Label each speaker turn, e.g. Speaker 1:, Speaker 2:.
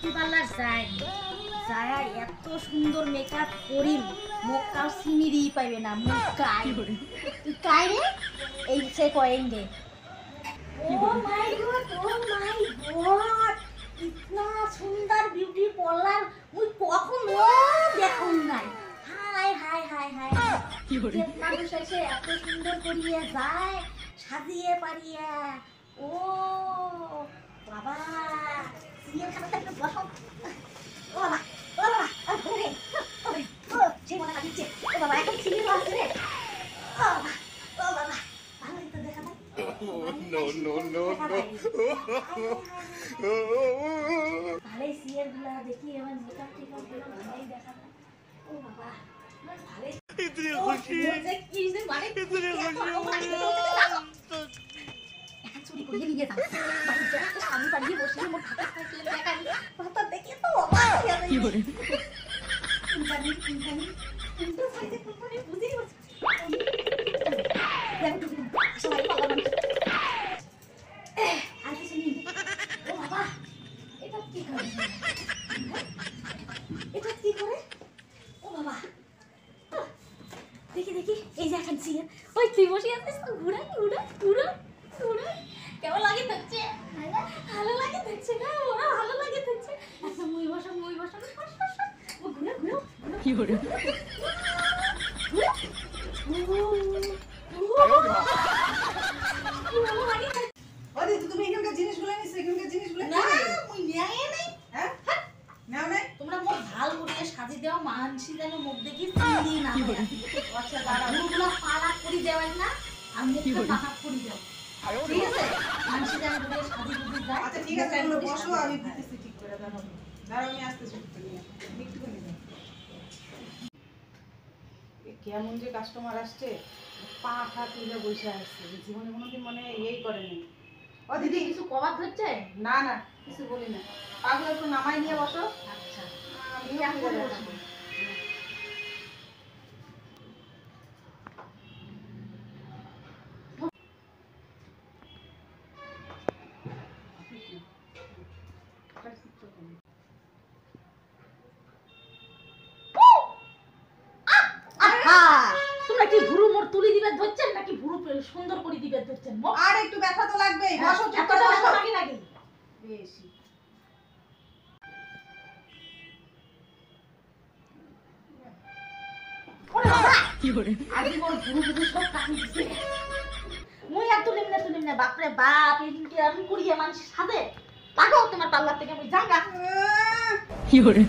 Speaker 1: Beauty parlour যাই যায় এত সুন্দর মেকআপ করি মুখটাও সিমিরি পাইবে না মুখ কাই কাই রে এই সে কয়েন রে ও মাই গড ইতনা সুন্দর বিউটি পার্লার মুই কখনো দেখুন নাই হাই হাই হাই হাই কি করে মানুষ এসে এত সুন্দর করিয়ে যায় সাজিয়ে পারিয়ে ও বাবা সিয়ে খাতে একটু বসো ও বাবা ও বাবা আরে ও যে মনে লাগিছে ও বাবা এখন সিয়ে আসছে রে ও বাবা ভালো তো দেখা যায়
Speaker 2: No, no, no, no.
Speaker 1: ভালোই সিয়ের গুলা দেখি এমন মেকআপ টিকআপ গুলো ভালোই দেখা যায় ও বাবা ভালোই
Speaker 2: इतनी खुशी
Speaker 1: ইতনি
Speaker 2: इतनी खुशी
Speaker 1: এখন চুরি করে নিয়ে যাও বাড়িতে আমি বাড়িয়ে বসে মোর ভাত খাইছিলাম দেখাই ভাত দেখে তো অবাক হয়ে যাই কি করে কোম্পানি কিন্তু সাইডে কোম্পানি বুঝি বসে দেখো সবাই পাগল আজকে শুনি ও বাবা এটা কি করে এটা কি করে ও বাবা দেখি দেখি এই যে এখন সিয়ে ওই তুই বসে আছিস তো ঘুরা ঘুরা ঘুরা ঘুরা কেমন লাগে দেখছে ভালো লাগে দেখছে না ওরা ভালো লাগে দেখছে আচ্ছা মুই বসা ও ঘুরা ঘুরা কি করে
Speaker 3: ওরে তুমি এখানকার জিনিসগুলো নিছ এখানকার জিনিসগুলো
Speaker 1: না মুই নিয়ে নাই
Speaker 3: হ্যাঁ নাও নাই
Speaker 1: তোমরা মোর ভাল করে সাজি দেও মানসি যেন মুখ দেখি চিনি না আচ্ছা দাঁড়া মুখগুলো পালা করে দেওয়াই না আর মুখটা পাকা করে দাও ঠিক আছে মানসি যেন করে সাজি বুঝি যায়
Speaker 3: আচ্ছা ঠিক আছে এগুলো বসো আমি দিতেছি ঠিক করে দাঁড়াও দাঁড়াও আমি আসতেছি একটু করে দাও কেমন যে কাস্টমার আসছে পা হাত তুলে বসে আসছে জীবনে কোনোদিন মনে এই করেনি ও দিদি
Speaker 1: কিছু কবার ধরছে
Speaker 3: না না কিছু বলি না পাগুলো একটু নামাই নিয়ে বসো
Speaker 1: আচ্ছা
Speaker 3: আমি এখন বসবো
Speaker 1: তোমরা কি ভুরু মোর তুলি দিবে ধরছেন নাকি ভুরু সুন্দর করে দিবে ধরছেন
Speaker 3: আর একটু ব্যথা তো লাগবেই বসো চুপ
Speaker 1: এত
Speaker 3: করে
Speaker 1: বসো
Speaker 3: বসো
Speaker 1: নাকি নাকি
Speaker 3: বেশি
Speaker 1: ওরে বাবা কি করে আগে মোর ভুরু ভুরু সব কাটি দিছে মুই আর তুলিম না বাপ রে বাপ এদিনকে আমি করিয়ে মানুষ সাথে পাগল তোমার পাল্লার থেকে আমি জাঙ্গা
Speaker 3: আহ!
Speaker 1: কি করে